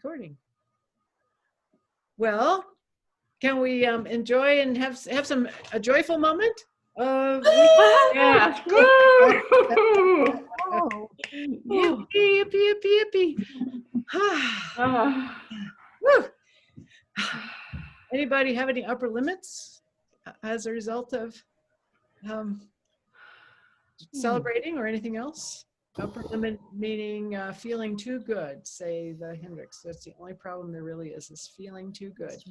recording. Well, can we enjoy and have a joyful moment of Yes. yippee, yippee, yippee, yippee. Woo. Anybody have any upper limits as a result of celebrating or anything else? Upper limit meaning feeling too good, say the Hendricks. That's the only problem there really is feeling too good if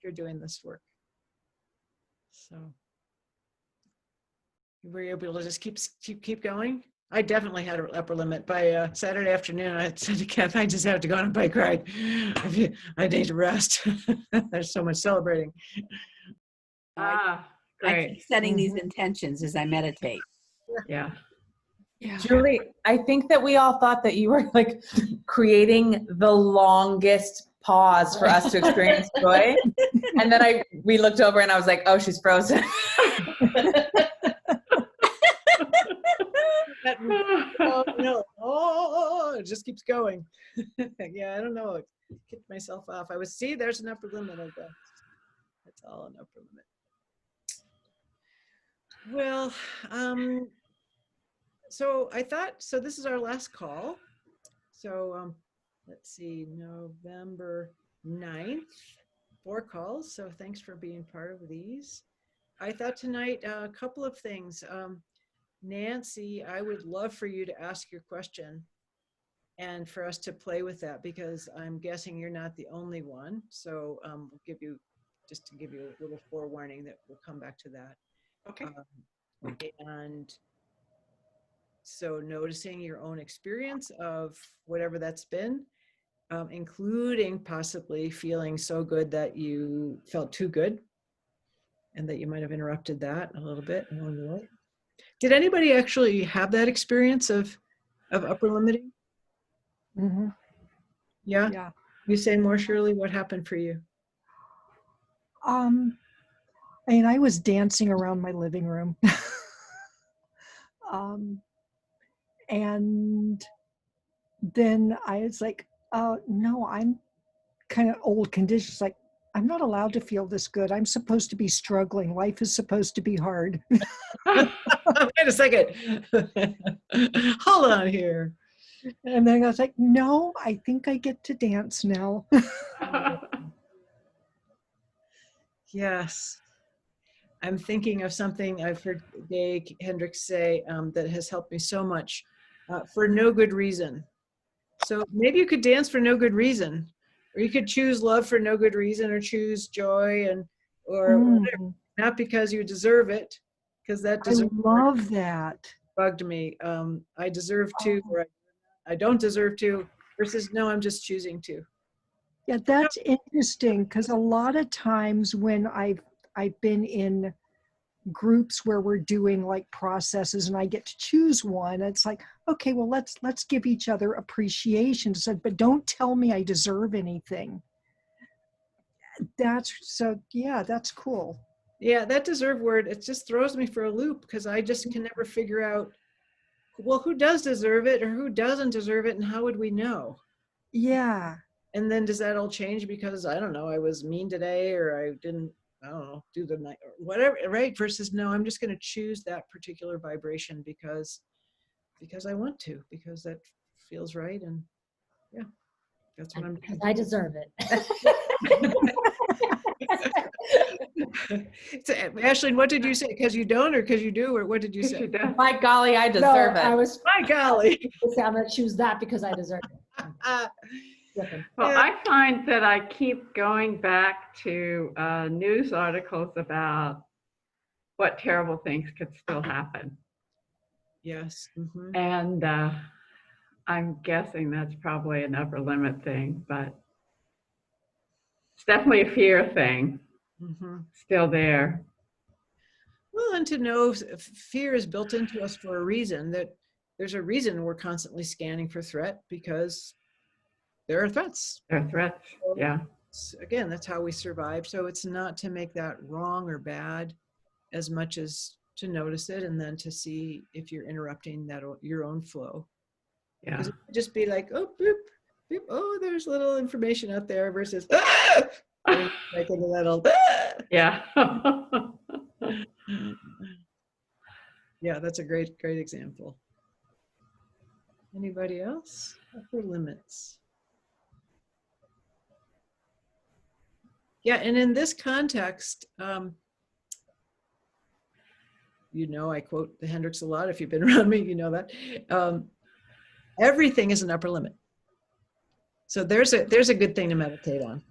you're doing this work. So were you able to just keep going? I definitely had an upper limit. By Saturday afternoon, I said to Kath, I just have to go on a bike ride. I need to rest. There's so much celebrating. Great. I keep setting these intentions as I meditate. Yeah. Yeah. Julie, I think that we all thought that you were like creating the longest pause for us to experience joy. And then we looked over and I was like, oh, she's frozen. It just keeps going. Yeah, I don't know. I kicked myself off. There's an upper limit of that. That's all an upper limit. Well, so this is our last call. So let's see, November 9th, 4 calls. So thanks for being part of these. I thought tonight a couple of things. Nancy, I would love for you to ask your question and for us to play with that, because I'm guessing you're not the only one. So we'll give you a little forewarning that we'll come back to that. Okay. And so noticing your own experience of whatever that's been, including possibly feeling so good that you felt too good and that you might have interrupted that a little bit along the way. Did anybody actually have that experience of upper limiting? Mm-hmm. Yeah? Yeah. You say more, Shirley, what happened for you? I mean, I was dancing around my living room. And then I was like, no, I'm kind of old conditions. Like, I'm not allowed to feel this good. I'm supposed to be struggling. Life is supposed to be hard. Wait a second. Hold on here. And then I was like, no, I think I get to dance now. Yes. I'm thinking of something I've heard Dave Hendricks say that has helped me so much, for no good reason. So maybe you could dance for no good reason, or you could choose love for no good reason, or choose joy or whatever, not because you deserve it, because that I love that. bugged me. I deserve to, or I don't deserve to, versus no, I'm just choosing to. Yeah, that's interesting, because a lot of times when I've been in groups where we're doing like processes and I get to choose one, it's like, okay, well, let's give each other appreciation. So, but don't tell me I deserve anything. That's cool. Yeah, that deserve word, it just throws me for a loop, because I just can never figure out, well, who does deserve it or who doesn't deserve it, and how would we know? Yeah. And then does that all change because, I don't know, I was mean today, or I didn't, I don't know, do the night or whatever, right? Versus no, I'm just going to choose that particular vibration because I want to, because that feels right. And yeah, that's what I'm doing. Because I deserve it. So, Ashley, what did you say? Because you don't, or because you do, or what did you say? My golly, I deserve it. I was, My golly. I'm going to choose that because I deserve it. Well, yeah. I find that I keep going back to news articles about what terrible things could still happen. Yes. Mm-hmm. And I'm guessing that's probably an upper limit thing, but it's definitely a fear thing. Mm-hmm. Still there. Well, and to know fear is built into us for a reason, that there's a reason we're constantly scanning for threat, because there are threats. There are threats, yeah. Again, that's how we survive. So it's not to make that wrong or bad as much as to notice it and then to see if you're interrupting that your own flow. Yeah. Just be like, oh, boop, oh, there's little information out there versus like a little. Yeah. Yeah, that's a great example. Anybody else? Upper limits. Yeah, and in this context, I quote the Hendricks a lot. If you've been around me, you know that. Everything is an upper limit. So there's a good thing to meditate on.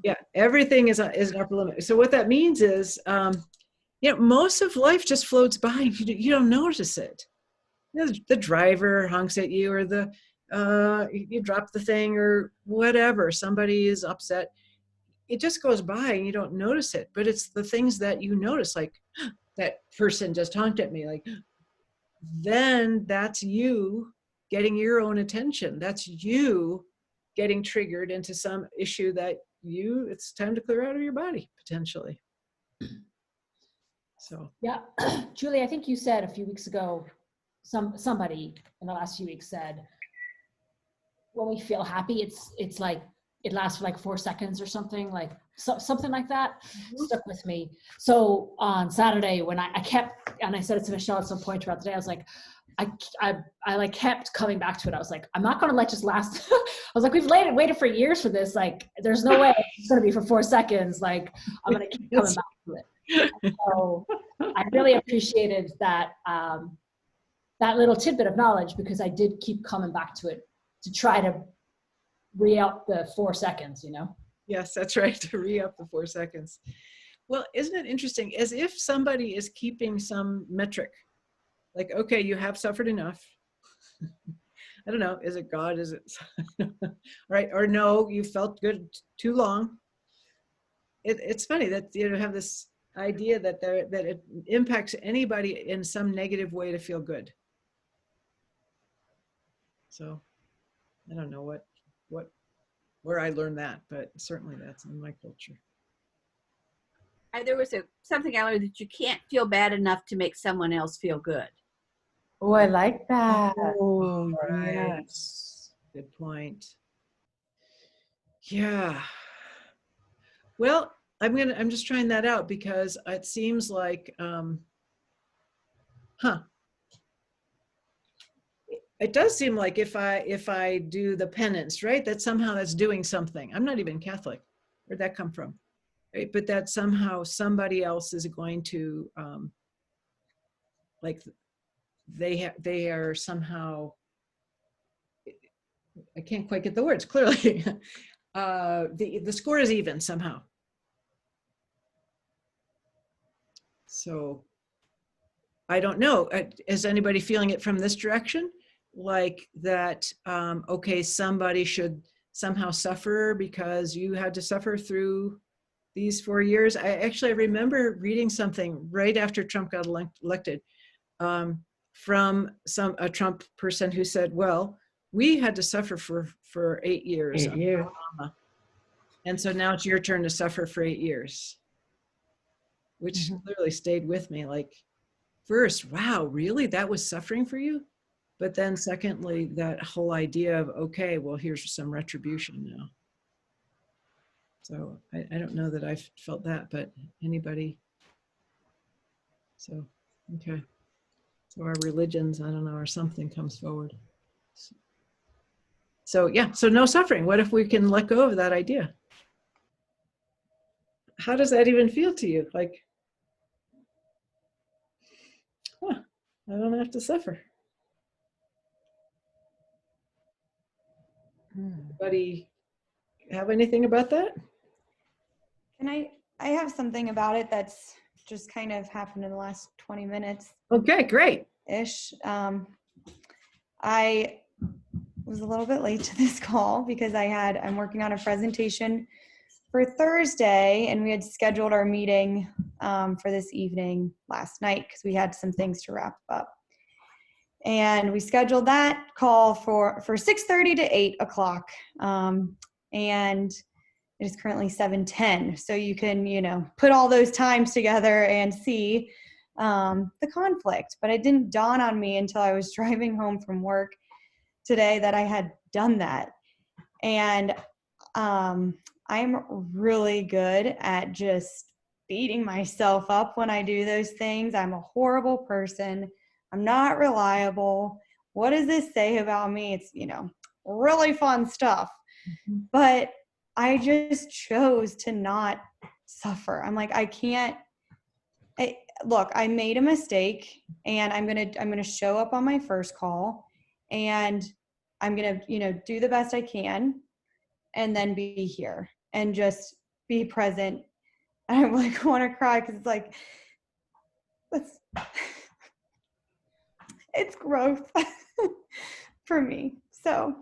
Yeah, everything is an upper limit. So what that means is, most of life just floats by and you don't notice it. The driver honks at you, or you drop the thing, or whatever. Somebody is upset. It just goes by and you don't notice it. But it's the things that you notice, like that person just honked at me, like, then that's you getting your own attention. That's you getting triggered into some issue that it's time to clear out of your body, potentially. So Yeah, Julie, I think you said a few weeks ago, somebody in the last few weeks said, when we feel happy, it's like it lasts for like 4 seconds or something, like something like that. Stuck with me. So on Saturday, when I kept, and I said it to Michelle at some point throughout the day, I was like, I like kept coming back to it. I was like, I'm not going to let this last. I was like, we've waited for years for this. Like, there's no way it's going to be for 4 seconds. Like, I'm going to keep coming back to it. And so I really appreciated that, that little tidbit of knowledge, because I did keep coming back to it to try to re-up the 4 seconds, Yes, that's right. To re-up the 4 seconds. Well, isn't it interesting? As if somebody is keeping some metric. Like, okay, you have suffered enough. I don't know. Is it God? Is it right? Or no, you felt good too long. It's funny that have this idea that it impacts anybody in some negative way to feel good. So I don't know where I learned that, but certainly that's in my culture. There was something I learned, that you can't feel bad enough to make someone else feel good. Oh, I like that. Oh, right. Yes. Good point. Yeah. Well, I'm just trying that out, because it seems like, it does seem like if I do the penance, right, that somehow that's doing something. I'm not even Catholic. Where'd that come from? Right? But that somehow somebody else is going to, like, they are somehow, I can't quite get the words clearly. The score is even somehow. So I don't know. Is anybody feeling it from this direction? Like that, okay, somebody should somehow suffer because you had to suffer through these 4 years. I remember reading something right after Trump got elected, from a Trump person who said, well, we had to suffer for 8 years. 8 years. And so now it's your turn to suffer for 8 years, which clearly stayed with me. Like, first, wow, really? That was suffering for you? But then secondly, that whole idea of, okay, well, here's some retribution now. So I don't know that I've felt that, but anybody? So, okay. So our religions, I don't know, or something comes forward. So yeah, so no suffering. What if we can let go of that idea? How does that even feel to you? Like, I don't have to suffer. Anybody have anything about that? Can I have something about it that's just kind of happened in the last 20 minutes. Okay, great. Ish. I was a little bit late to this call because I'm working on a presentation for Thursday, and we had scheduled our meeting for this evening last night because we had some things to wrap up. And we scheduled that call for 6:30 to 8 o'clock. And it is currently 7:10. So you can, put all those times together and see the conflict. But it didn't dawn on me until I was driving home from work today that I had done that. And I'm really good at just beating myself up when I do those things. I'm a horrible person. I'm not reliable. What does this say about me? It's, really fun stuff. But I just chose to not suffer. I'm like, I can't. Look, I made a mistake, and I'm gonna show up on my first call, and I'm gonna do the best I can, and then be here and just be present. And I'm like, want to cry because it's like, it's growth for me. So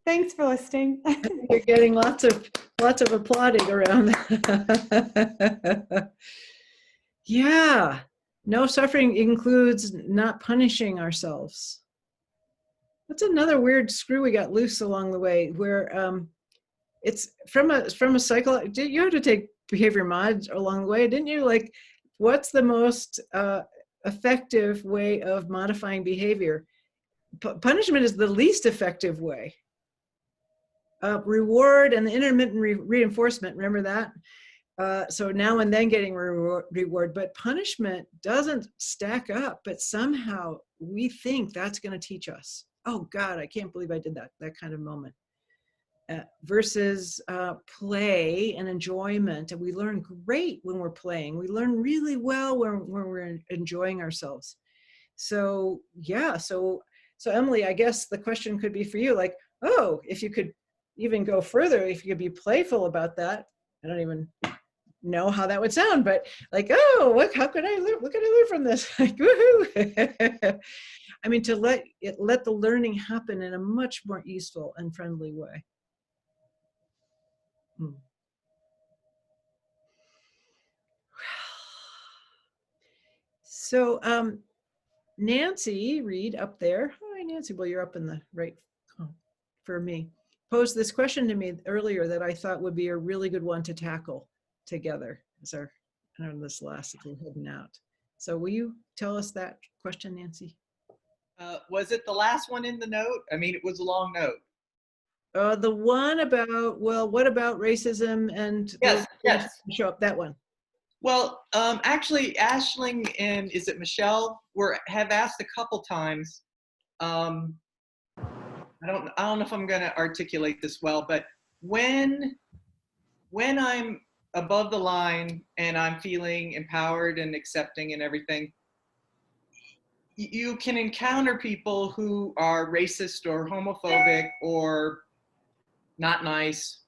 thanks for listening. You're getting lots of applauding around that. Yeah. No suffering includes not punishing ourselves. That's another weird screw we got loose along the way, where it's from a cycle. You had to take behavior mods along the way, didn't you? Like, what's the most effective way of modifying behavior? Punishment is the least effective way. Reward and the intermittent reinforcement, remember that? So now and then getting reward, but punishment doesn't stack up, but somehow we think that's going to teach us. Oh God, I can't believe I did that kind of moment. Versus play and enjoyment. And we learn great when we're playing. We learn really well when we're enjoying ourselves. So yeah, so Emily, I guess the question could be for you, like, oh, if you could even go further, if you could be playful about that. I don't even know how that would sound, but like, oh, look, how could I learn? What can I learn from this? Like, woohoo! I mean, to let the learning happen in a much more easeful and friendly way. So, Nancy Reed up there. Hi, Nancy. Well, you're up in the right for me. Posed this question to me earlier that I thought would be a really good one to tackle together as our this last if we're heading out. So, will you tell us that question, Nancy? Was it the last one in the note? I mean, it was a long note. The one about, well, what about racism and yes. Show up that one. Well, actually, Aisling and is it Michelle have asked a couple times. I don't know if I'm going to articulate this well, but when I'm above the line and I'm feeling empowered and accepting and everything, you can encounter people who are racist or homophobic or not nice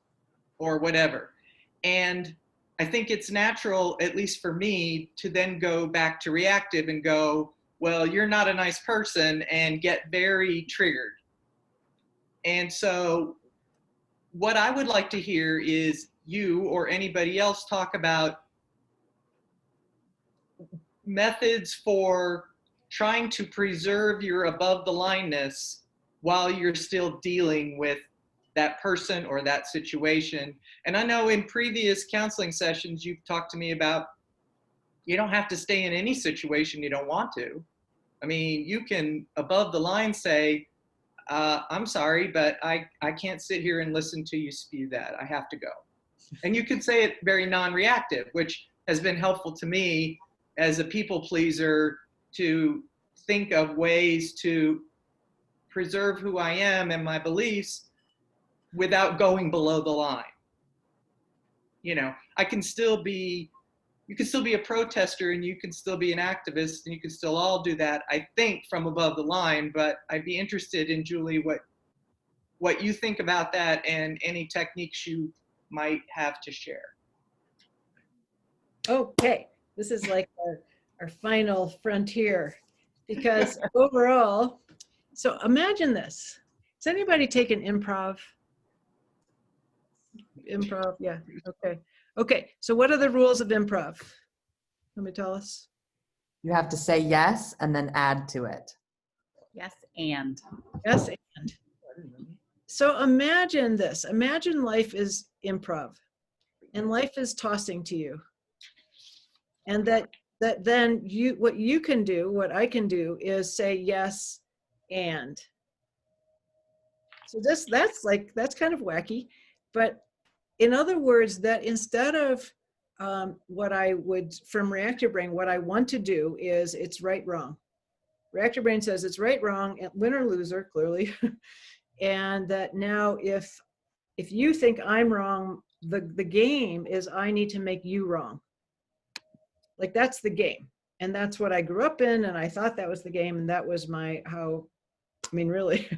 or whatever. And I think it's natural, at least for me, to then go back to reactive and go, well, you're not a nice person, and get very triggered. And so what I would like to hear is you or anybody else talk about methods for trying to preserve your above the lineness while you're still dealing with that person or that situation. And I know in previous counseling sessions, you've talked to me about, you don't have to stay in any situation you don't want to. I mean, you can above the line say, I'm sorry, but I can't sit here and listen to you spew that. I have to go. And you can say it very non-reactive, which has been helpful to me as a people pleaser to think of ways to preserve who I am and my beliefs without going below the line. You know, you can still be a protester, and you can still be an activist, and you can still all do that, I think, from above the line. But I'd be interested in, Julie, what you think about that and any techniques you might have to share. Okay, this is like our final frontier, because overall, so imagine this. Has anybody taken improv? Improv, yeah, okay. Okay, so what are the rules of improv? Let me tell us. You have to say yes and then add to it. Yes, and. Yes, and. So imagine this. Imagine life is improv, and life is tossing to you. And that then what you can do, what I can do, is say yes and. So that's kind of wacky. But in other words, that instead of what I would, from Reactive Brain, what I want to do is it's right, wrong. Reactive Brain says it's right, wrong, and win or loser, clearly. And that now if you think I'm wrong, the game is I need to make you wrong. Like that's the game. And that's what I grew up in, and I thought that was the game, and that was really.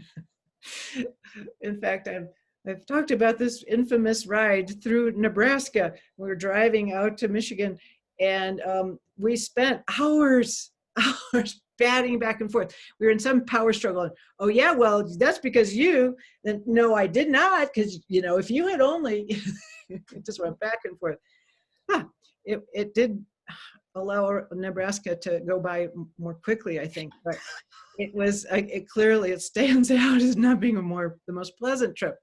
In fact, I've talked about this infamous ride through Nebraska. We were driving out to Michigan, and we spent hours batting back and forth. We were in some power struggle. Oh yeah, well, that's because you. Then no, I did not, because if you had only, it just went back and forth. It did allow Nebraska to go by more quickly, I think, but it clearly stands out as not being the most pleasant trip,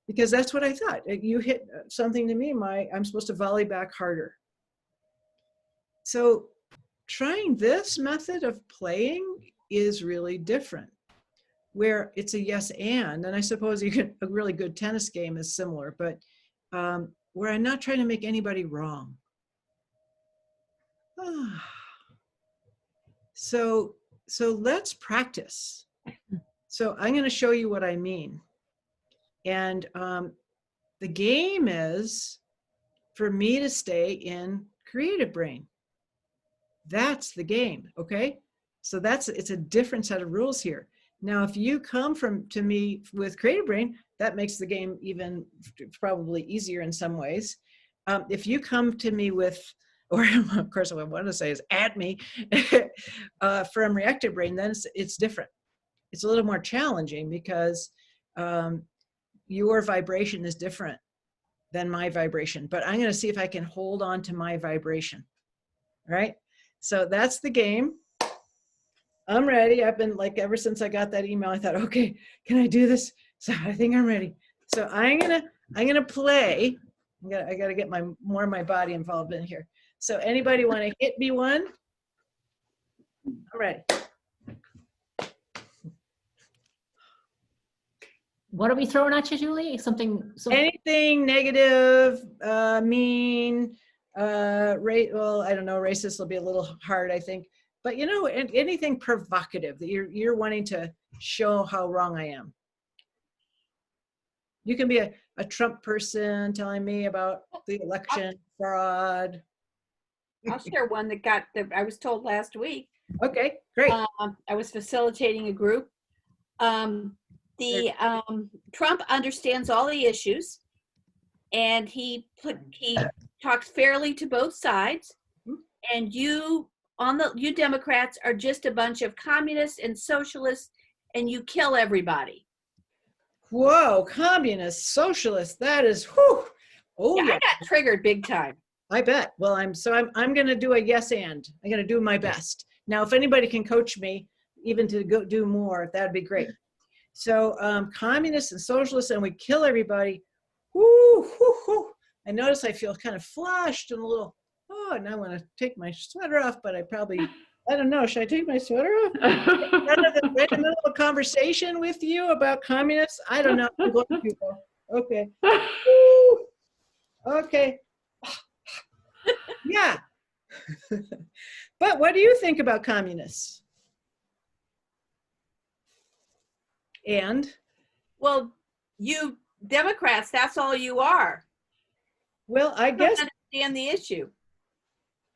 because that's what I thought. You hit something to me, I'm supposed to volley back harder. So trying this method of playing is really different, where it's a yes and I suppose a really good tennis game is similar, but where I'm not trying to make anybody wrong. So let's practice. So I'm going to show you what I mean. And the game is for me to stay in Creative Brain. That's the game, okay? So it's a different set of rules here. Now, if you come to me with Creative Brain, that makes the game even probably easier in some ways. If you come to me with, or of course what I want to say is at me, from Reactive Brain, then it's different. It's a little more challenging because your vibration is different than my vibration, but I'm going to see if I can hold on to my vibration, right? So that's the game. I'm ready. I've been ever since I got that email, I thought, okay, can I do this? So I think I'm ready. So I'm gonna play. I gotta get more of my body involved in here. So anybody want to hit me one? I'm ready. What are we throwing at you, Julie? Anything negative, mean, well, I don't know, racist will be a little hard, I think. But anything provocative that you're wanting to show how wrong I am. You can be a Trump person telling me about the election fraud. I'll share one that I was told last week. Okay, great. I was facilitating a group. Trump understands all the issues, and he talks fairly to both sides. And you Democrats are just a bunch of communists and socialists, and you kill everybody. Whoa, communists, socialists, that is, whew. Oh yeah. I got triggered big time. I bet. Well, I'm going to do a yes and. I'm going to do my best. Now, if anybody can coach me even to go do more, that'd be great. So communists and socialists, and we kill everybody. Woo, whoo, whoo. I notice I feel kind of flushed and a little, and I want to take my sweater off, but I don't know, should I take my sweater off? Right in the middle of a conversation with you about communists? I don't know. Okay. Woo. Okay. Yeah. But what do you think about communists? And? Well, you Democrats, that's all you are. Well, I guess. I understand the issue.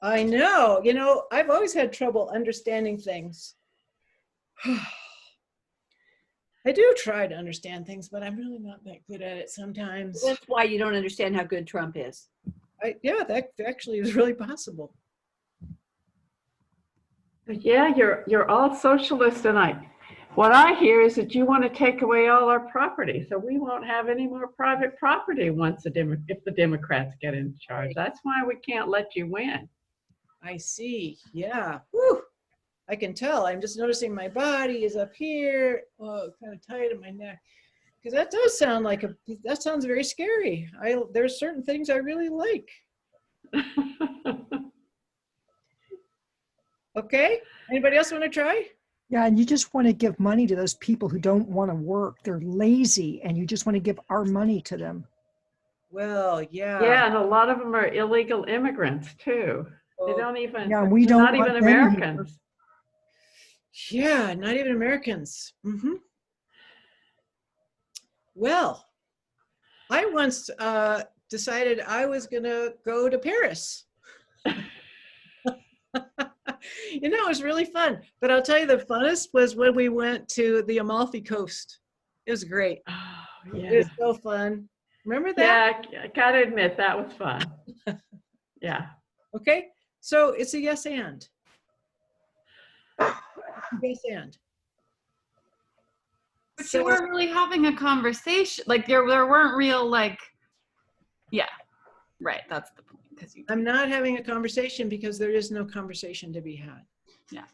I know. I've always had trouble understanding things. I do try to understand things, but I'm really not that good at it sometimes. That's why you don't understand how good Trump is. Yeah, that actually is really possible. Yeah, you're all socialists tonight. What I hear is that you want to take away all our property, so we won't have any more private property if the Democrats get in charge. That's why we can't let you win. I see. Yeah. Whew. I can tell. I'm just noticing my body is up here. Oh, kind of tight in my neck. Because that does sound that sounds very scary. There's certain things I really like. Okay. Anybody else want to try? Yeah, and you just want to give money to those people who don't want to work. They're lazy, and you just want to give our money to them. Well, yeah. Yeah, and a lot of them are illegal immigrants too. They Well, don't even, Yeah, we they're don't not even want them here. Americans. yeah, not even Americans. Well, I once decided I was going to go to Paris. You know, it was really fun. But I'll tell you, the funnest was when we went to the Amalfi Coast. It was great. Oh, It yeah. was so fun. Remember that? Yeah, I gotta admit, that was fun. Yeah. Okay. So it's a yes and. Yes and. But So you weren't really having a conversation. Like there weren't real like, yeah, right. That's the point. Because you, I'm not having a conversation because there is no conversation to be had. yeah,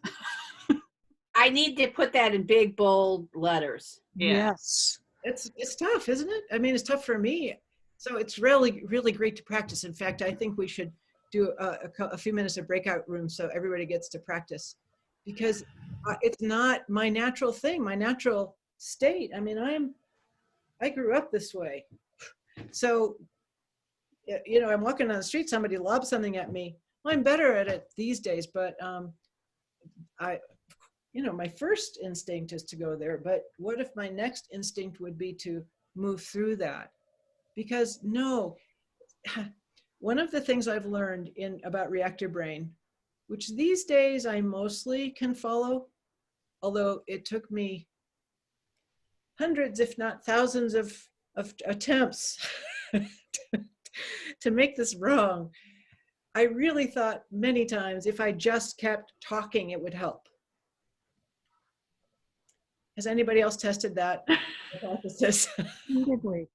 I need to put that in big, bold letters. Yeah. Yes. It's tough, isn't it? I mean, it's tough for me. So it's really, really great to practice. In fact, I think we should do a few minutes of breakout room so everybody gets to practice, because it's not my natural thing, my natural state. I mean, I grew up this way. So, you know, I'm walking on the street, somebody lobs something at me. Well, I'm better at it these days, but you know, my first instinct is to go there, but what if my next instinct would be to move through that? Because no, one of the things I've learned about reactive brain, which these days I mostly can follow, although it took me hundreds, if not thousands of attempts to make this wrong. I really thought many times if I just kept talking, it would help. Has anybody else tested that hypothesis? Probably.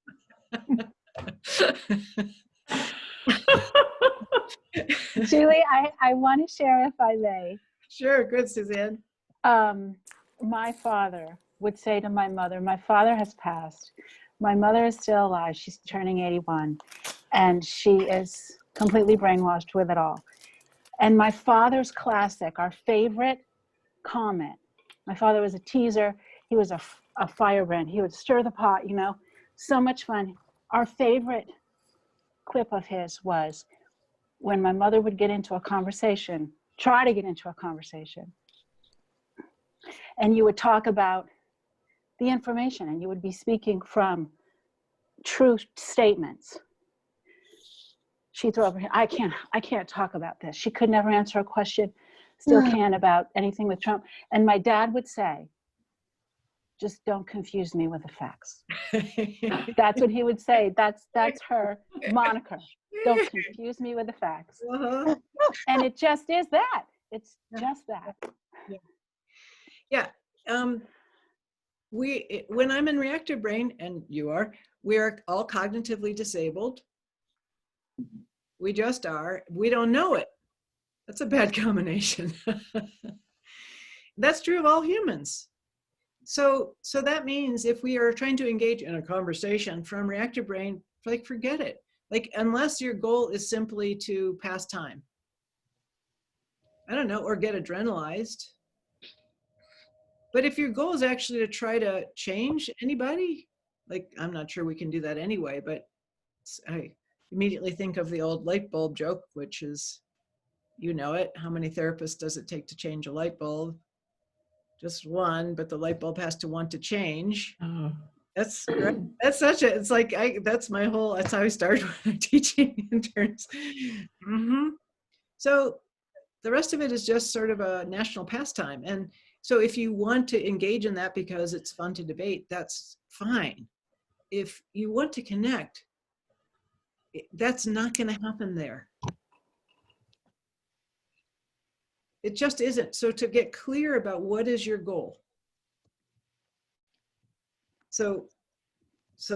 Julie, I want to share, if I may. Sure, good, Suzanne. My father would say to my mother, my father has passed. My mother is still alive. She's turning 81, and she is completely brainwashed with it all. And my father's classic, our favorite comment, my father was a teaser. He was a firebrand. He would stir the pot, you know, so much fun. Our favorite quip of his was when my mother would get into a conversation, try to get into a conversation, and you would talk about the information and you would be speaking from true statements. She'd throw up her hand, I can't talk about this. She could never answer a question, still can about anything with Trump. And my dad would say, just don't confuse me with the facts. That's what he would say. That's her moniker. Don't confuse me with the facts. Uh-huh. And it just is that. It's just that. Yeah. When I'm in reactive brain, and you are, we are all cognitively disabled. We just are. We don't know it. That's a bad combination. That's true of all humans. So that means if we are trying to engage in a conversation from reactive brain, like, forget it. Like, unless your goal is simply to pass time. I don't know, or get adrenalized. But if your goal is actually to try to change anybody, like, I'm not sure we can do that anyway, but I immediately think of the old light bulb joke, which is, you know it, how many therapists does it take to change a light bulb? Just one, but the light bulb has to want to change. Oh. That's right. That's such a, it's like, that's my whole, that's how I started when I'm teaching interns. So the rest of it is just sort of a national pastime. And so if you want to engage in that because it's fun to debate, that's fine. If you want to connect, that's not going to happen there. It just isn't. So to get clear about what is your goal. So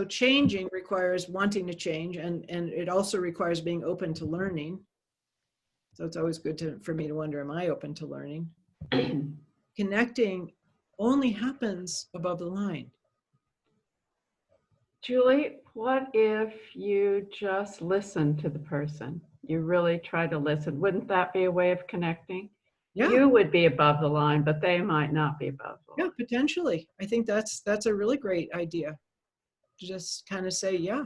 changing requires wanting to change, and it also requires being open to learning. So it's always good for me to wonder, am I open to learning? Connecting only happens above the line. Julie, what if you just listen to the person? You really try to listen. Wouldn't that be a way of connecting? Yeah. You would be above the line, but they might not be above the Yeah, line. potentially. I think that's a really great idea. To just kind of say, yeah,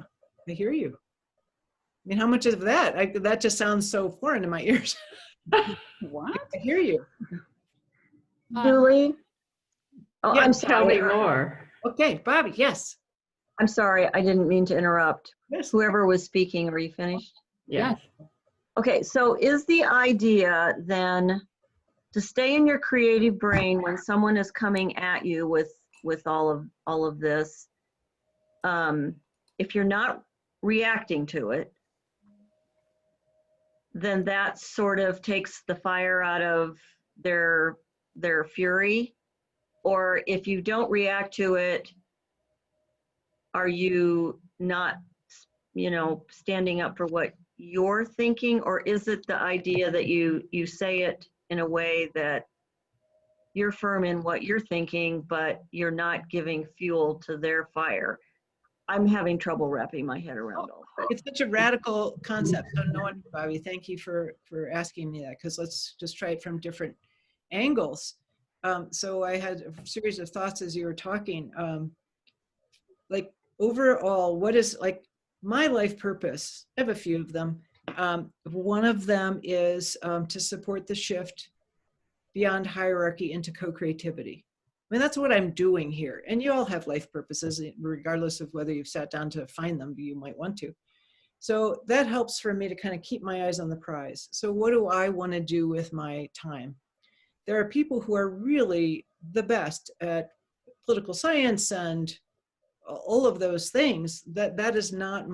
I hear you. I mean, how much of that? That just sounds so foreign to my ears. What? I hear you. Julie? Oh, Yeah, I'm Tell me sorry. more. Okay, Bobby, yes. I'm sorry. I didn't mean to interrupt. Yes. Whoever was speaking, are you finished? Yes. Okay, so is the idea then to stay in your creative brain when someone is coming at you with all of this? If you're not reacting to it, then that sort of takes the fire out of their fury. Or if you don't react to it, are you not, standing up for what you're thinking? Or is it the idea that you say it in a way that you're firm in what you're thinking, but you're not giving fuel to their fire? I'm having trouble wrapping my head around all of it. It's such a radical concept. So no one, Bobby, thank you for asking me that, because let's just try it from different angles. So I had a series of thoughts as you were talking. Like overall, what is like my life purpose? I have a few of them. One of them is to support the shift beyond hierarchy into co-creativity. I mean, that's what I'm doing here. And you all have life purposes, regardless of whether you've sat down to find them, you might want to. So that helps for me to kind of keep my eyes on the prize. So what do I want to do with my time? There are people who are really the best at political science and all of those things. That is not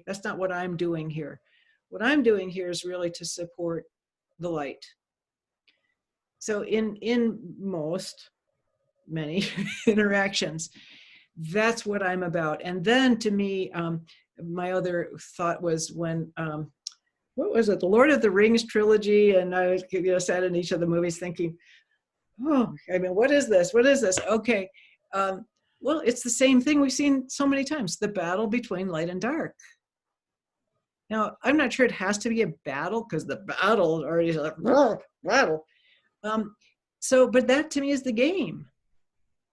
that's not what I'm doing here. What I'm doing here is really to support the light. So in many interactions, that's what I'm about. And then to me, my other thought was when, what was it? The Lord of the Rings trilogy. And I was, sat in each of the movies thinking, oh, I mean, what is this? What is this? Okay. Well, it's the same thing we've seen so many times, the battle between light and dark. Now, I'm not sure it has to be a battle, because the battle already is like, battle. But that to me is the game.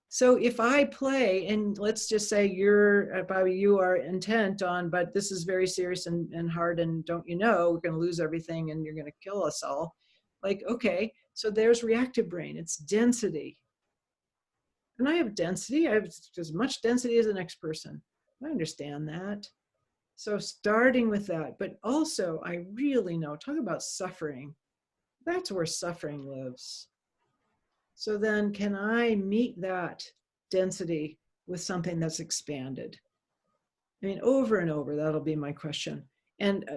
So if I play, and let's just say you're, Bobby, you are intent on, but this is very serious and hard, and don't you know, we're going to lose everything and you're going to kill us all. Like, okay, so there's reactive brain. It's density. And I have density. I have as much density as the next person. I understand that. So starting with that, but also I really know, talk about suffering. That's where suffering lives. So then can I meet that density with something that's expanded? I mean, over and over, that'll be my question. And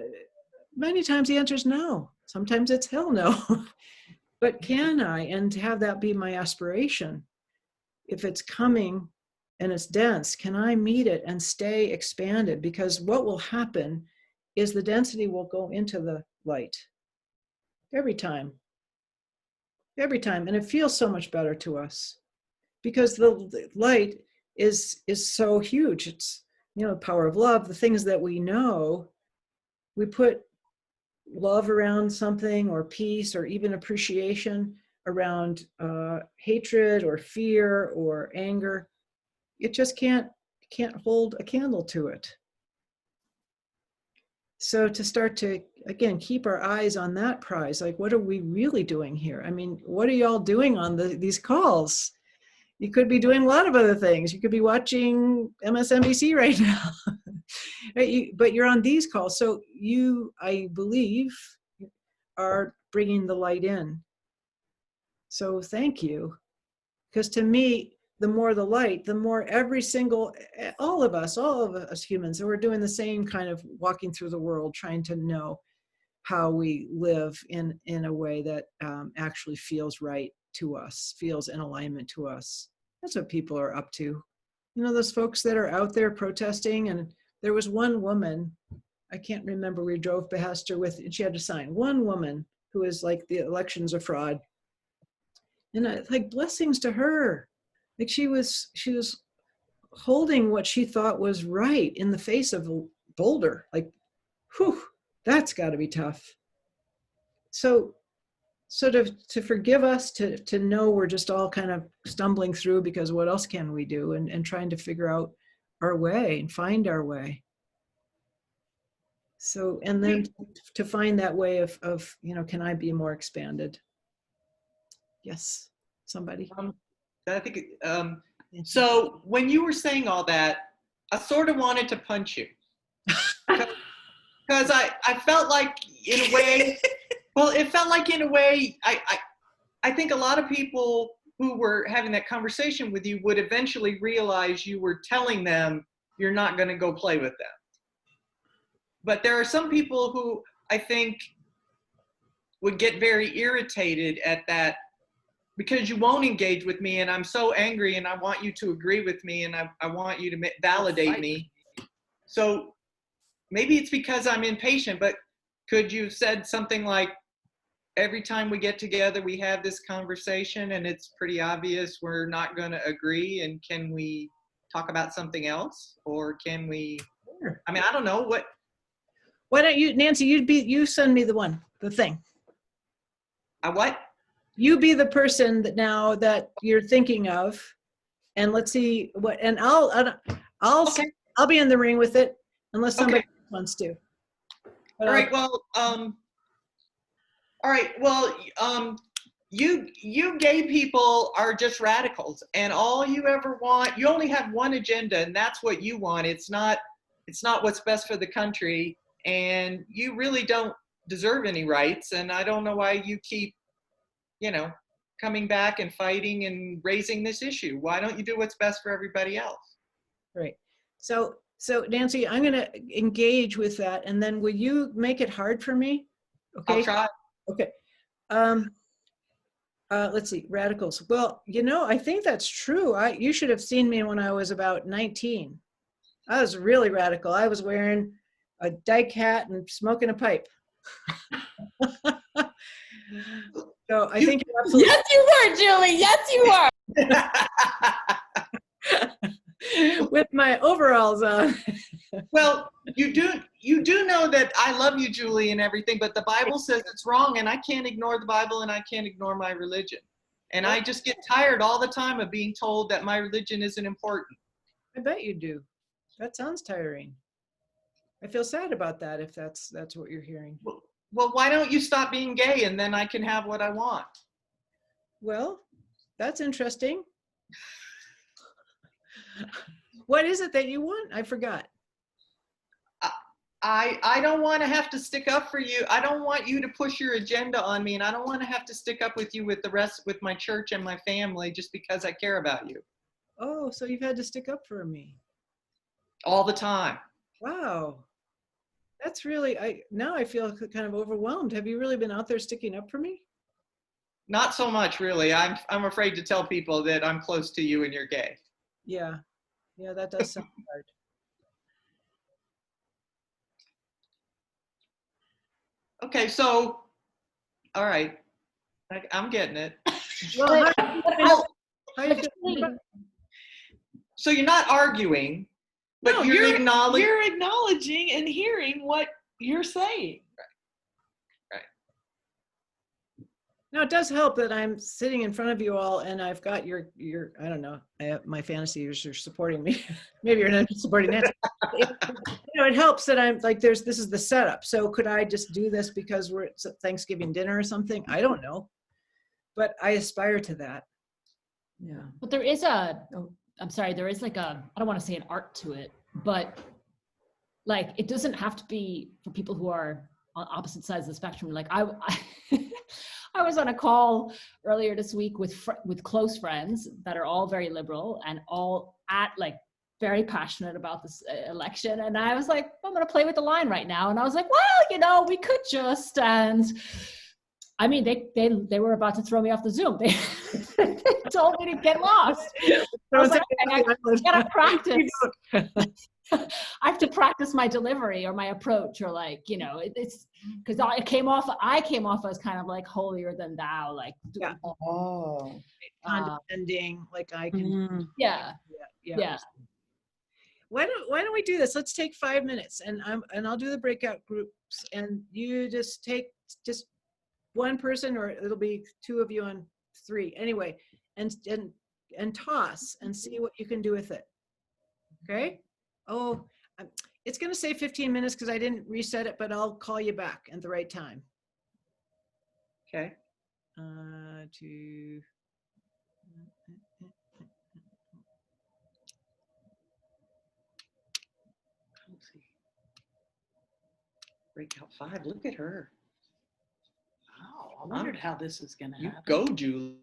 many times the answer is no. Sometimes it's hell no. But can I, and have that be my aspiration? If it's coming and it's dense, can I meet it and stay expanded? Because what will happen is the density will go into the light every time. Every time. And it feels so much better to us because the light is so huge. It's, the power of love, the things that we know, we put love around something, or peace, or even appreciation around hatred or fear or anger. It just can't hold a candle to it. So to start to, again, keep our eyes on that prize, like what are we really doing here? I mean, what are y'all doing on these calls? You could be doing a lot of other things. You could be watching MSNBC right now, but you're on these calls. So you, I believe, are bringing the light in. So thank you. Because to me, the more the light, the more all of us humans, we're doing the same kind of walking through the world, trying to know how we live in a way that actually feels right to us, feels in alignment to us. That's what people are up to. Those folks that are out there protesting. And there was one woman, I can't remember, we drove past her with, and she had to sign, one woman who is like, the election's a fraud. And like, blessings to her. Like she was holding what she thought was right in the face of a boulder. Like, whew, that's got to be tough. So sort of to forgive us, to know we're just all kind of stumbling through, because what else can we do, and trying to figure out our way and find our way. So, and then to find that way of, can I be more expanded? Yes, somebody. I think, so when you were saying all that, I sort of wanted to punch you. Because I felt like, in a way, well, it felt like in a way, I think a lot of people who were having that conversation with you would eventually realize you were telling them you're not going to go play with them. But there are some people who I think would get very irritated at that, because you won't engage with me, and I'm so angry, and I want you to agree with me, and I want you to validate me. So maybe it's because I'm impatient, but could you have said something like, every time we get together, we have this conversation, and it's pretty obvious we're not going to agree, and can we talk about something else? Or can we, I mean, I don't know. Why don't you, Nancy, you send me the thing. What? You be the person that now that you're thinking of, and let's see what, and I'll be in the ring with it, unless somebody wants to. But all right. Well, all right. Well, you gay people are just radicals, and all you ever want, you only have one agenda, and that's what you want. It's not what's best for the country, and you really don't deserve any rights. And I don't know why you keep, coming back and fighting and raising this issue. Why don't you do what's best for everybody else? Right. So Nancy, I'm going to engage with that, and then will you make it hard for me? Okay. I'll try. Okay. Let's see, radicals. Well, I think that's true. You should have seen me when I was about 19. I was really radical. I was wearing a dyke hat and smoking a pipe. So I think you're absolutely. Yes, you were, Julie. Yes, you were. With my overalls on. Well, you do know that I love you, Julie, and everything, but the Bible says it's wrong, and I can't ignore the Bible, and I can't ignore my religion. And I just get tired all the time of being told that my religion isn't important. I bet you do. That sounds tiring. I feel sad about that, if that's what you're hearing. Well, why don't you stop being gay, and then I can have what I want? Well, that's interesting. What is it that you want? I forgot. I don't want to have to stick up for you. I don't want you to push your agenda on me, and I don't want to have to stick up with you with my church and my family just because I care about you. Oh, so you've had to stick up for me. All the time. Wow. That's really, now I feel kind of overwhelmed. Have you really been out there sticking up for me? Not so much, really. I'm afraid to tell people that I'm close to you and you're gay. Yeah. Yeah, that does sound hard. Okay, so, all right. I'm getting it. Well, so you're not arguing, but no, you're acknowledging. You're acknowledging and hearing what you're saying. Right. Now, it does help that I'm sitting in front of you all, and I've got your I don't know, my fantasies are supporting me. Maybe you're not supporting that. It helps that I'm like, this is the setup. So could I just do this because we're at Thanksgiving dinner or something? I don't know, but I aspire to that. Yeah. But there is there is like I don't want to say an art to it, but like, it doesn't have to be for people who are on opposite sides of the spectrum. Like I was on a call earlier this week with close friends that are all very liberal and all very passionate about this election. And I was like, I'm going to play with the line right now. And I was like, well, we could just, and I mean, they were about to throw me off the Zoom. They told me to get lost. I was like, okay, I gotta practice. I have to practice my delivery or my approach, or it's because I came off as kind of like holier than thou, like condescending, like I can. Yeah. Why don't we do this? Let's take 5 minutes, and I'll do the breakout groups, and you just one person, or it'll be two of you on three. Anyway, and toss and see what you can do with it. Okay? Oh, it's going to say 15 minutes because I didn't reset it, but I'll call you back at the right time. Okay. To Let's see. Breakout 5. Look at her. Wow, I wondered how this is going to You happen. go, Julie.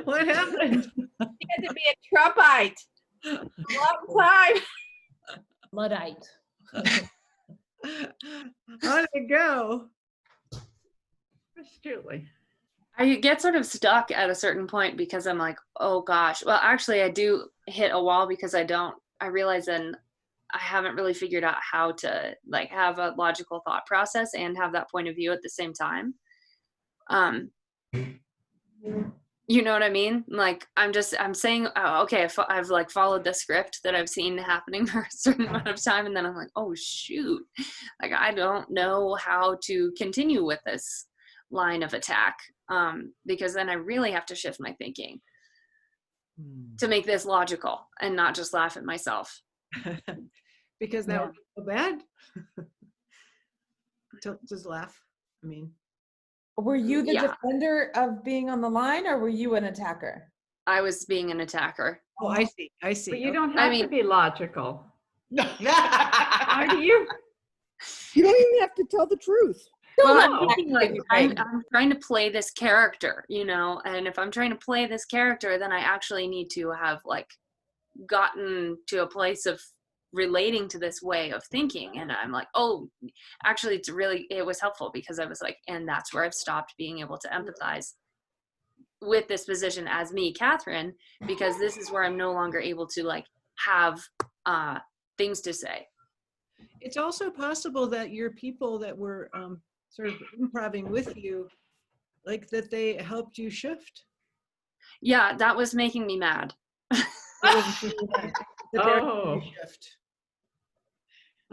what happened? You had to be a Trumpite a long time. Luddite. How did it go? Julie. I get sort of stuck at a certain point because I'm like, oh gosh. Well, actually, I do hit a wall because I realize then I haven't really figured out how to like have a logical thought process and have that point of view at the same time. You know what I mean? Like, I'm saying, oh, okay, I've like followed the script that I've seen happening for a certain amount of time. And then I'm like, oh shoot, like, I don't know how to continue with this line of attack. Because then I really have to shift my thinking to make this logical and not just laugh at myself. Because that would be so bad. Just laugh. I mean, Were you the Yeah. defender of being on the line, or were you an attacker? I was being an attacker. oh, I see. I see. But you Okay. don't have to be logical. Why do you? You don't even have to tell the truth. Well, No. I'm thinking like Right. I'm trying to play this character, you know, and if I'm trying to play this character, then I actually need to have like gotten to a place of relating to this way of thinking. And I'm like, oh, actually it was helpful because I was like, and that's where I've stopped being able to empathize with this position as me, Catherine, because this is where I'm no longer able to like have things to say. It's also possible that your people that were sort of improving with you, like that they helped you shift. Yeah, that was making me mad. That they're helping you shift.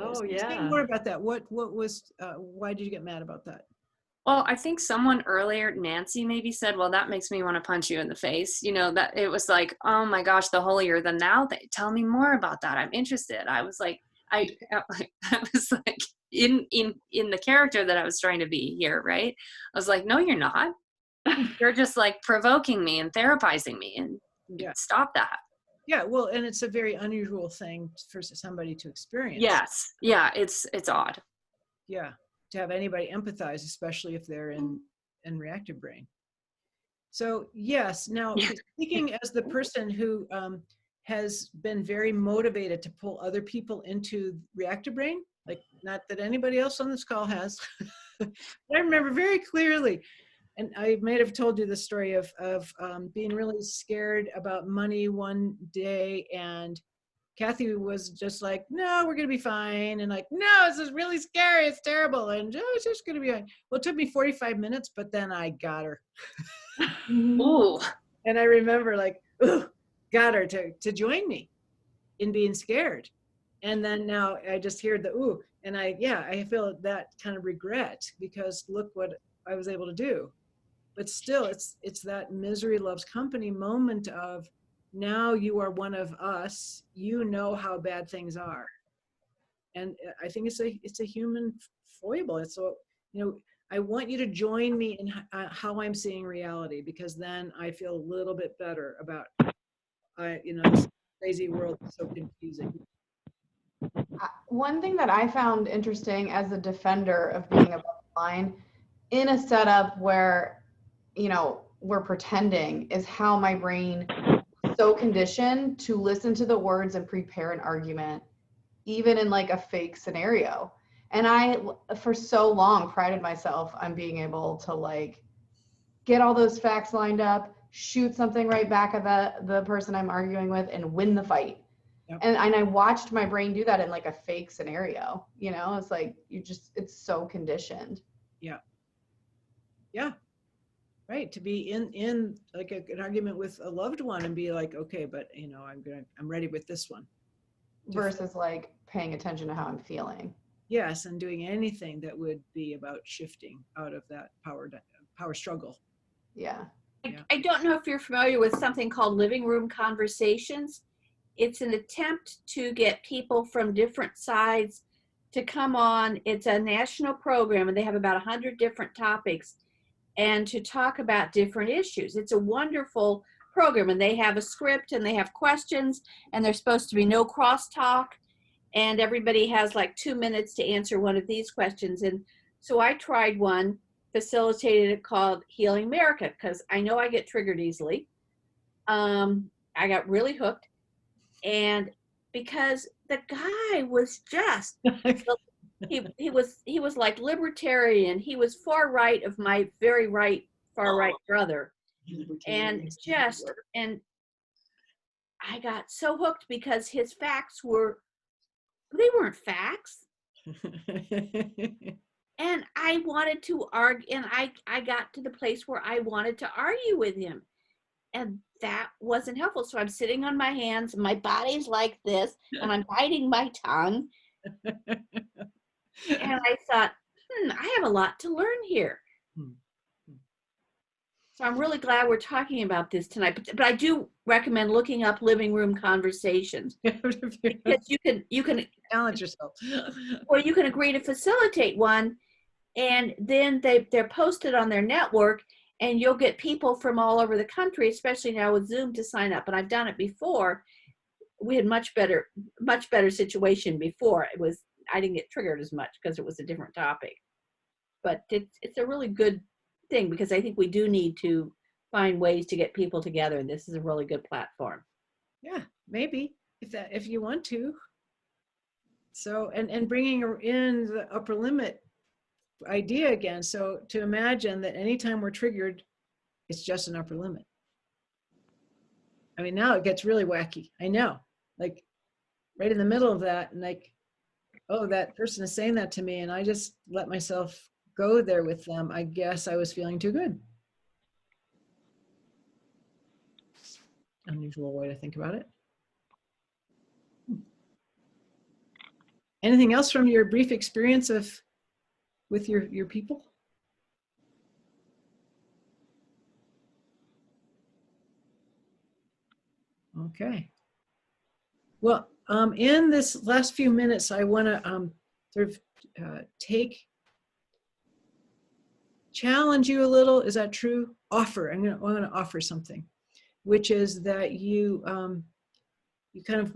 Oh, Say yeah. more about that. What was? Why did you get mad about that? Well, I think someone earlier, Nancy maybe said, well, that makes me want to punch you in the face. You know, that it was like, oh my gosh, the holier than thou. Tell me more about that. I'm interested. I was like, I was like in the character that I was trying to be here, right? I was like, no, you're not. You're just like provoking me and therapizing me, and stop that. Yeah, well, and it's a very unusual thing for somebody to experience. Yes. Yeah, it's odd. Yeah, to have anybody empathize, especially if they're in reactive brain. So yes, now speaking as the person who has been very motivated to pull other people into reactive brain, like not that anybody else on this call has, but I remember very clearly, and I might have told you the story of being really scared about money one day, and Kathy was just like, no, we're going to be fine. And like, no, this is really scary. It's terrible. And oh, it's just going to be fine. Well, it took me 45 minutes, but then I got her. Ooh. And I remember like, ooh, got her to join me in being scared. And then now I just hear the ooh. And I feel that kind of regret because look what I was able to do. But still, it's that misery loves company moment of, now you are one of us, you know how bad things are. And I think it's a human foible. It's so, you know, I want you to join me in how I'm seeing reality, because then I feel a little bit better about, this crazy world is so confusing. One thing that I found interesting as a defender of being above the line in a setup where, we're pretending, is how my brain so conditioned to listen to the words and prepare an argument, even in like a fake scenario. And I, for so long, prided myself on being able to like get all those facts lined up, shoot something right back at the person I'm arguing with and win the fight. Yep. And I watched my brain do that in like a fake scenario, you know, it's like, it's so conditioned. Yeah. Yeah. Right. To be in like an argument with a loved one and be like, okay, but you know, I'm ready with this one. Versus like paying attention to how I'm feeling. Yes. And doing anything that would be about shifting out of that power struggle. Yeah. I don't know if you're familiar with something called living room conversations. It's an attempt to get people from different sides to come on. It's a national program and they have about 100 different topics and to talk about different issues. It's a wonderful program and they have a script and they have questions and there's supposed to be no crosstalk and everybody has like 2 minutes to answer one of these questions. And so I tried one, facilitated it, called Healing America, because I know I get triggered easily. I got really hooked. And because the guy was just he was like libertarian. He was far right of my very far right brother. And I got so hooked because his facts they weren't facts. And I wanted to argue, and I got to the place where I wanted to argue with him. And that wasn't helpful. So I'm sitting on my hands, my body's like this, and I'm biting my tongue. And I thought, I have a lot to learn here. So I'm really glad we're talking about this tonight. But I do recommend looking up living room conversations. Because you can challenge yourself. Well, you can agree to facilitate one, and then they're posted on their network. And you'll get people from all over the country, especially now with Zoom, to sign up. And I've done it before. We had much better situation before. I didn't get triggered as much because it was a different topic. But it's a really good thing because I think we do need to find ways to get people together. And this is a really good platform. Yeah, maybe if you want to. So and bringing in the upper limit idea again. So to imagine that anytime we're triggered, it's just an upper limit. I mean, now it gets really wacky. I know, like right in the middle of that, and like, oh, that person is saying that to me, and I just let myself go there with them. I guess I was feeling too good. Unusual way to think about it. Anything else from your brief experience with your people? Okay. Well, in this last few minutes, I want to sort of challenge you a little. Is that true? Offer. I'm going to offer something, which is that you kind of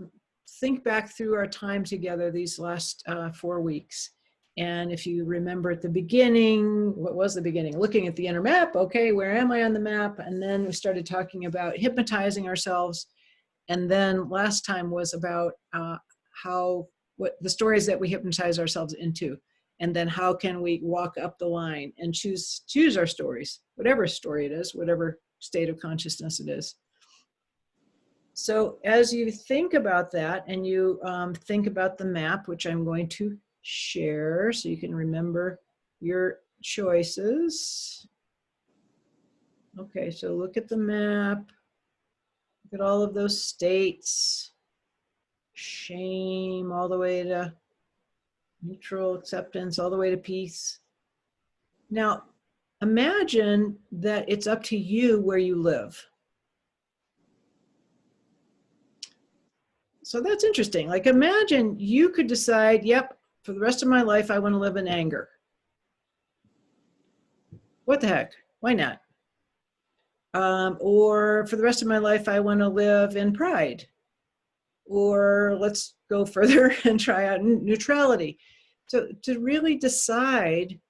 think back through our time together these last 4 weeks. And if you remember at the beginning, what was the beginning? Looking at the inner map. Okay, where am I on the map? And then we started talking about hypnotizing ourselves. And then last time was about what the stories that we hypnotize ourselves into, and then how can we walk up the line and choose our stories, whatever story it is, whatever state of consciousness it is. So as you think about that, and you think about the map, which I'm going to share so you can remember your choices. Okay, so look at the map. Look at all of those states. Shame all the way to neutral, acceptance all the way to peace. Now, imagine that it's up to you where you live. So that's interesting. Like, imagine you could decide, yep, for the rest of my life, I want to live in anger. What the heck? Why not? Or for the rest of my life, I want to live in pride. Or let's go further and try out neutrality. So to really decide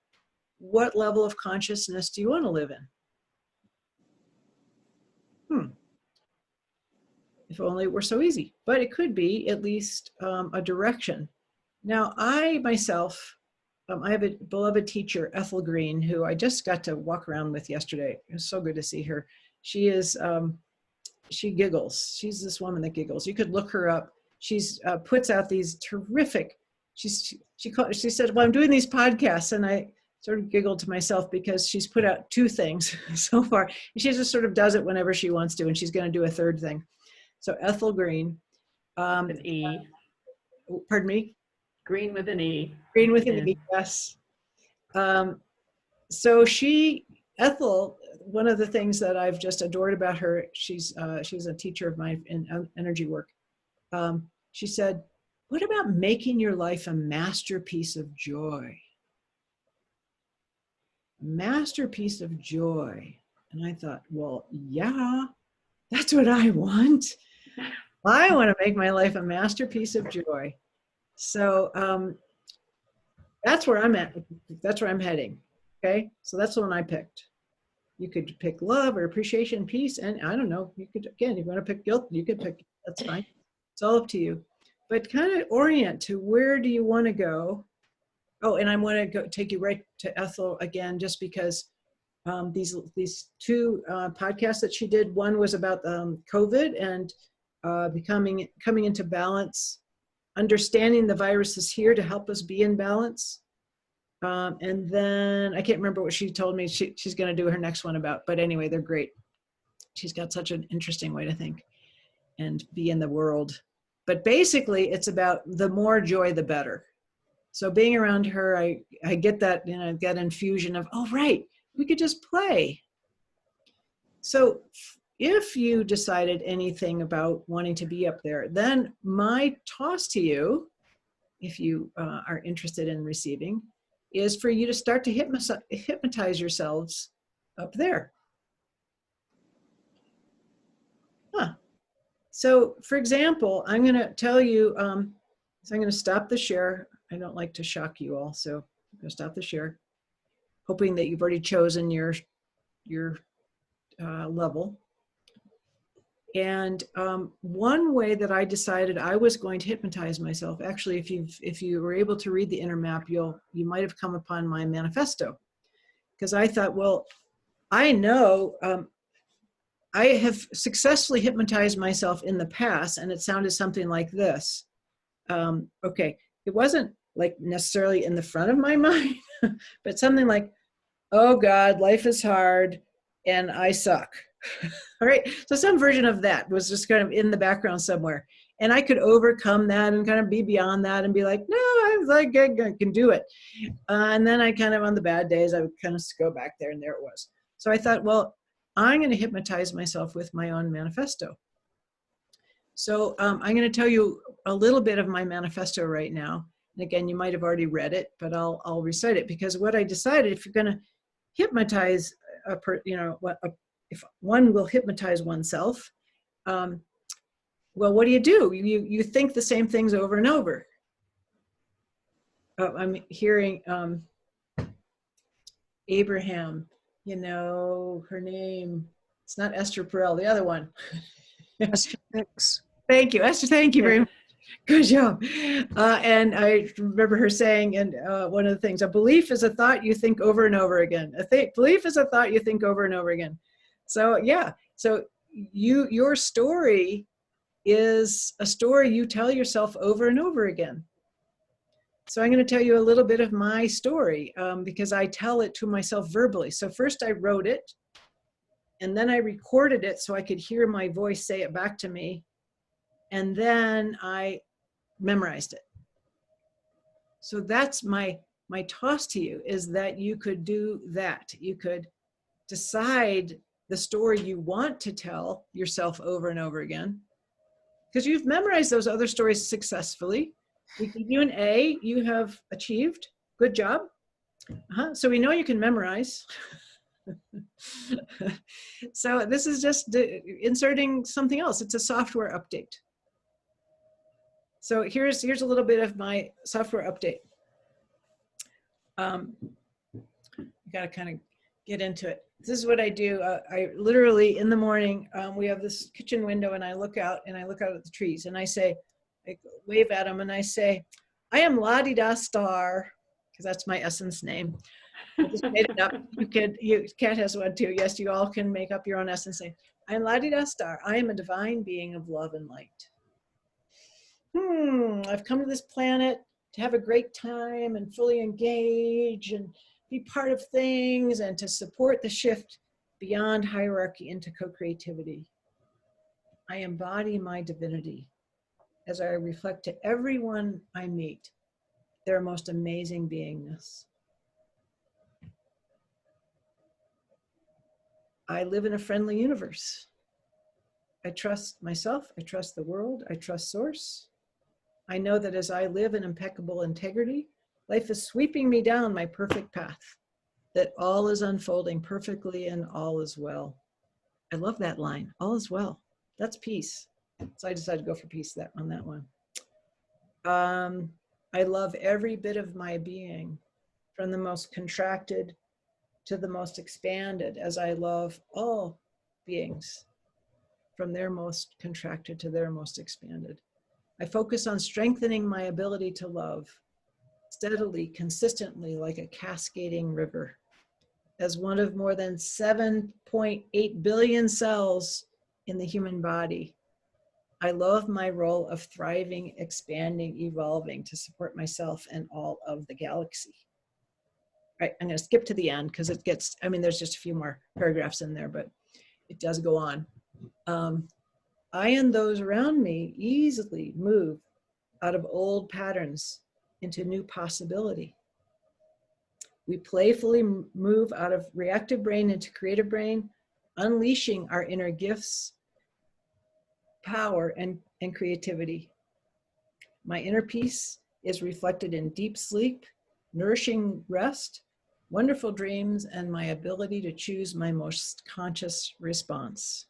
what level of consciousness do you want to live in? If only it were so easy, but it could be at least a direction. Now, I myself, I have a beloved teacher, Ethel Green, who I just got to walk around with yesterday. It was so good to see her. She is, she giggles. She's this woman that giggles. You could look her up. She's puts out these terrific, she said, well, I'm doing these podcasts, and I sort of giggled to myself because she's put out 2 things so far. And she just sort of does it whenever she wants to, and she's going to do a 3rd thing. So Ethel Green. An E. Pardon me? Green with an E. Green with an E, yes. So Ethel, one of the things that I've just adored about her, she's a teacher of mine in energy work. She said, what about making your life a masterpiece of joy? A masterpiece of joy. And I thought, well, yeah, that's what I want. I want to make my life a masterpiece of joy. So that's where I'm at. That's where I'm heading. Okay. So that's the one I picked. You could pick love or appreciation, peace. And I don't know, you could, again, if you want to pick guilt, you could pick, that's fine. It's all up to you. But kind of orient to where do you want to go? Oh, and I want to go take you right to Ethel again, just because these 2 podcasts that she did. One was about COVID and coming into balance, understanding the virus is here to help us be in balance. And then I can't remember what she told me she's going to do her next one about, but anyway, they're great. She's got such an interesting way to think and be in the world. But basically it's about the more joy, the better. So being around her, I get that, that infusion of, oh, right, we could just play. So if you decided anything about wanting to be up there, then my toss to you, if you are interested in receiving, is for you to start to hypnotize yourselves up there. So for example, I'm going to tell you, so I'm going to stop the share. I don't like to shock you all, so I'm going to stop the share, hoping that you've already chosen your level. And one way that I decided I was going to hypnotize myself, actually, if you were able to read the inner map, you might have come upon my manifesto, because I thought, well, I know I have successfully hypnotized myself in the past, and it sounded something like this. Okay, it wasn't like necessarily in the front of my mind, but something like, oh God, life is hard and I suck. All right, so some version of that was just kind of in the background somewhere. And I could overcome that and kind of be beyond that and be like, no, I can do it. And then I kind of, on the bad days, I would kind of go back there, and there it was. So I thought, well, I'm going to hypnotize myself with my own manifesto. So I'm going to tell you a little bit of my manifesto right now. And again, you might have already read it, but I'll recite it, because what I decided, if you're going to hypnotize if one will hypnotize oneself, well, what do? You think the same things over and over. I'm hearing Abraham, her name, it's not Esther Perel, the other one. Esther Hicks. Thank you, Esther. Thank you very much. Good job. And I remember her saying, and one of the things, a belief is a thought you think over and over again. Belief is a thought you think over and over again. So yeah, so your story is a story you tell yourself over and over again. So I'm going to tell you a little bit of my story because I tell it to myself verbally. So first I wrote it, and then I recorded it so I could hear my voice say it back to me. And then I memorized it. So that's my toss to you, is that you could do that. You could decide the story you want to tell yourself over and over again, because you've memorized those other stories successfully. We give you an A, you have achieved. Good job. So we know you can memorize. So this is just inserting something else. It's a software update. So here's a little bit of my software update. You got to kind of get into it. This is what I do. I literally, in the morning, we have this kitchen window, and I look out at the trees, and I say, I wave at them, and I say, I am La-di-da star, because that's my essence name. I just made it up. Kat has one too. Yes, you all can make up your own essence. Say, I am La-di-da Star. I am a divine being of love and light. I've come to this planet to have a great time and fully engage and be part of things and to support the shift beyond hierarchy into co-creativity. I embody my divinity as I reflect to everyone I meet their most amazing beingness. I live in a friendly universe. I trust myself, I trust the world, I trust Source. I know that as I live in impeccable integrity, life is sweeping me down my perfect path, that all is unfolding perfectly and all is well. I love that line, all is well. That's peace. So I decided to go for peace on that one. I love every bit of my being, from the most contracted to the most expanded, as I love all beings, from their most contracted to their most expanded. I focus on strengthening my ability to love steadily, consistently, like a cascading river. As one of more than 7.8 billion cells in the human body, I love my role of thriving, expanding, evolving to support myself and all of the galaxy. All right, I'm going to skip to the end because it gets, there's just a few more paragraphs in there, but it does go on. I and those around me easily move out of old patterns into new possibility. We playfully move out of reactive brain into creative brain, unleashing our inner gifts, power, and creativity. My inner peace is reflected in deep sleep, nourishing rest, wonderful dreams, and my ability to choose my most conscious response.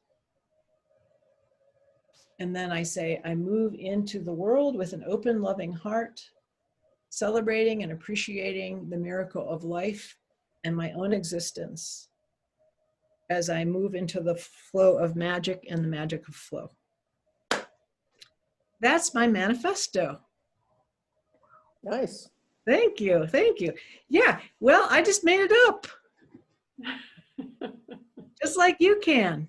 And then I say, I move into the world with an open, loving heart, celebrating and appreciating the miracle of life and my own existence as I move into the flow of magic and the magic of flow. That's my manifesto. Nice. Thank you. Thank you. Yeah, well, I just made it up. Just like you can.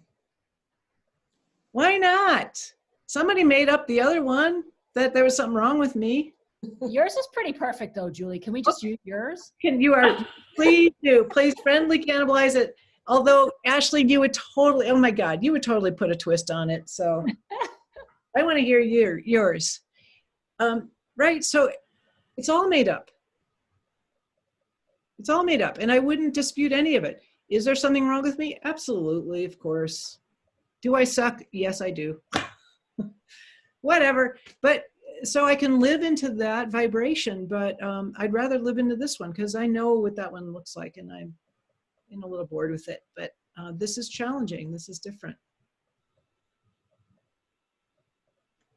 Why not? Somebody made up the other one that there was something wrong with me. Yours is pretty perfect though, Julie. Can we just use yours? Please do. Please friendly cannibalize it. Although, Ashley, you would totally, oh my God, you would totally put a twist on it. So I want to hear yours. Right, so it's all made up. It's all made up, and I wouldn't dispute any of it. Is there something wrong with me? Absolutely, of course. Do I suck? Yes, I do. Whatever, but so I can live into that vibration, but I'd rather live into this one because I know what that one looks like, and I'm a little bored with it, but this is challenging. This is different.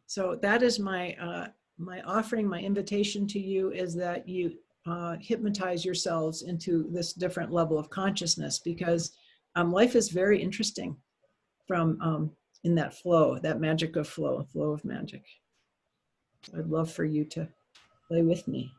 So that is my my offering, my invitation to you is that you hypnotize yourselves into this different level of consciousness, because life is very interesting from in that flow, that magic of flow of magic. I'd love for you to play with me.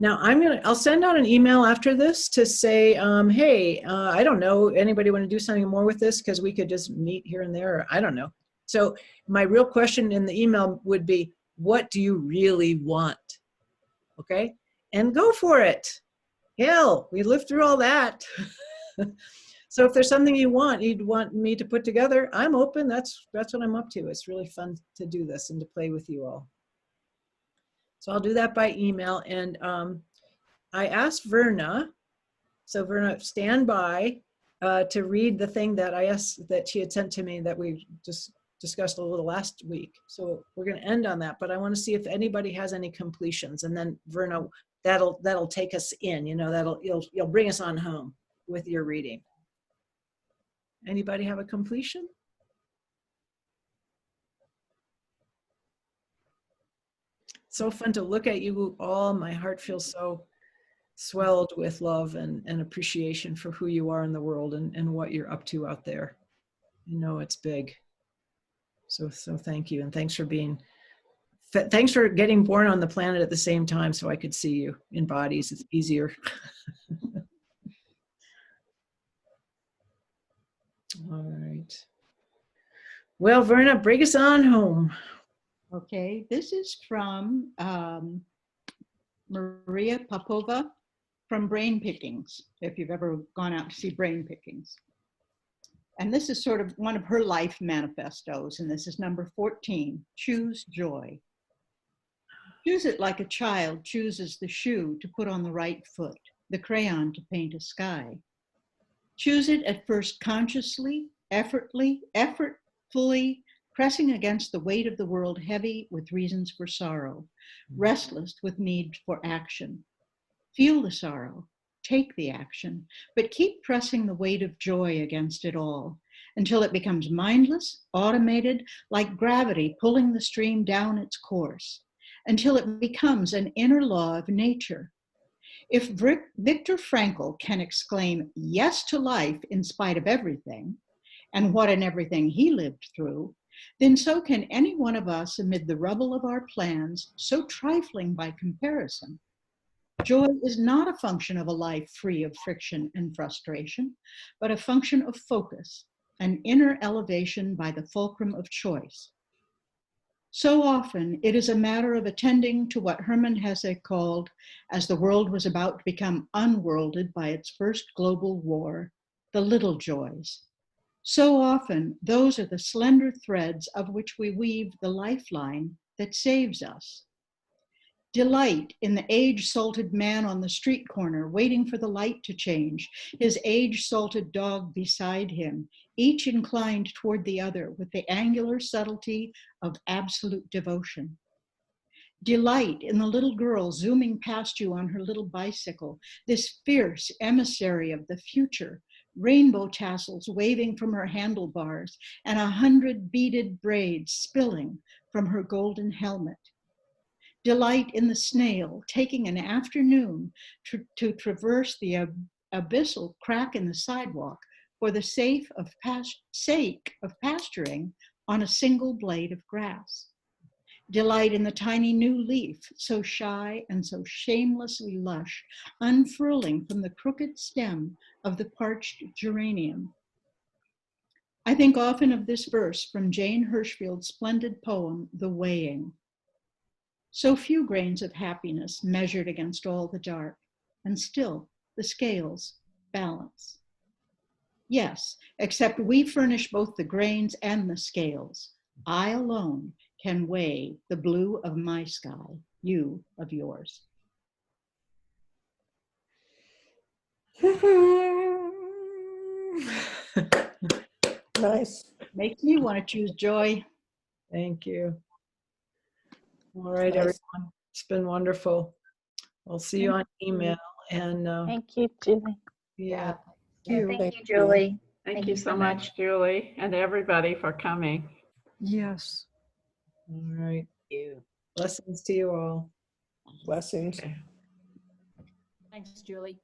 Now I'll send out an email after this to say, hey, I don't know, anybody want to do something more with this? Because we could just meet here and there, or I don't know. So my real question in the email would be, what do you really want? Okay, and go for it. Hell, we lived through all that. So if there's something you'd want me to put together, I'm open. That's what I'm up to. It's really fun to do this and to play with you all. So I'll do that by email. And I asked Verna, so Verna, stand by to read the thing that I asked that she had sent to me that we just discussed a little last week. So we're going to end on that, but I want to see if anybody has any completions, and then Verna, that'll take us in. You know, you'll bring us on home with your reading. Anybody have a completion? So fun to look at you all. My heart feels so swelled with love and appreciation for who you are in the world and what you're up to out there. You know it's big. So thank you, and thanks for being thanks for getting born on the planet at the same time so I could see you in bodies. It's easier. All right. Well, Verna, bring us on home. Okay, this is from Maria Popova from Brain Pickings, if you've ever gone out to see Brain Pickings. And this is sort of one of her life manifestos, and this is number 14, choose joy. Choose it like a child chooses the shoe to put on the right foot, the crayon to paint a sky. Choose it at first consciously, effortfully, pressing against the weight of the world heavy with reasons for sorrow, restless with need for action. Feel the sorrow, take the action, but keep pressing the weight of joy against it all until it becomes mindless, automated, like gravity pulling the stream down its course, until it becomes an inner law of nature. If Viktor Frankl can exclaim yes to life in spite of everything, and what and everything he lived through, then so can any one of us amid the rubble of our plans, so trifling by comparison. Joy is not a function of a life free of friction and frustration, but a function of focus, an inner elevation by the fulcrum of choice. So often, it is a matter of attending to what Hermann Hesse called, as the world was about to become unworlded by its first global war, the little joys. So often, those are the slender threads of which we weave the lifeline that saves us. Delight in the age-salted man on the street corner waiting for the light to change, his age-salted dog beside him, each inclined toward the other with the angular subtlety of absolute devotion. Delight in the little girl zooming past you on her little bicycle, this fierce emissary of the future, rainbow tassels waving from her handlebars and 100 beaded braids spilling from her golden helmet. Delight in the snail taking an afternoon to traverse the abyssal crack in the sidewalk for the sake of pasturing on a single blade of grass. Delight in the tiny new leaf, so shy and so shamelessly lush, unfurling from the crooked stem of the parched geranium. I think often of this verse from Jane Hirshfield's splendid poem, The Weighing. So few grains of happiness measured against all the dark, and still the scales balance. Yes, except we furnish both the grains and the scales. I alone can weigh the blue of my sky, you of yours. Nice. Makes me want to choose joy. Thank you. All right, Nice. everyone. It's been wonderful. I'll see you on email. And Thank you, Julie. yeah. Thank you, Julie. Thank you so much, Julie, and everybody for coming. Yes. All right. Blessings to you all. Blessings. Thanks, Julie.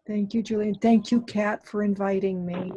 Thank you, Julie. And thank you, Kat, for inviting me.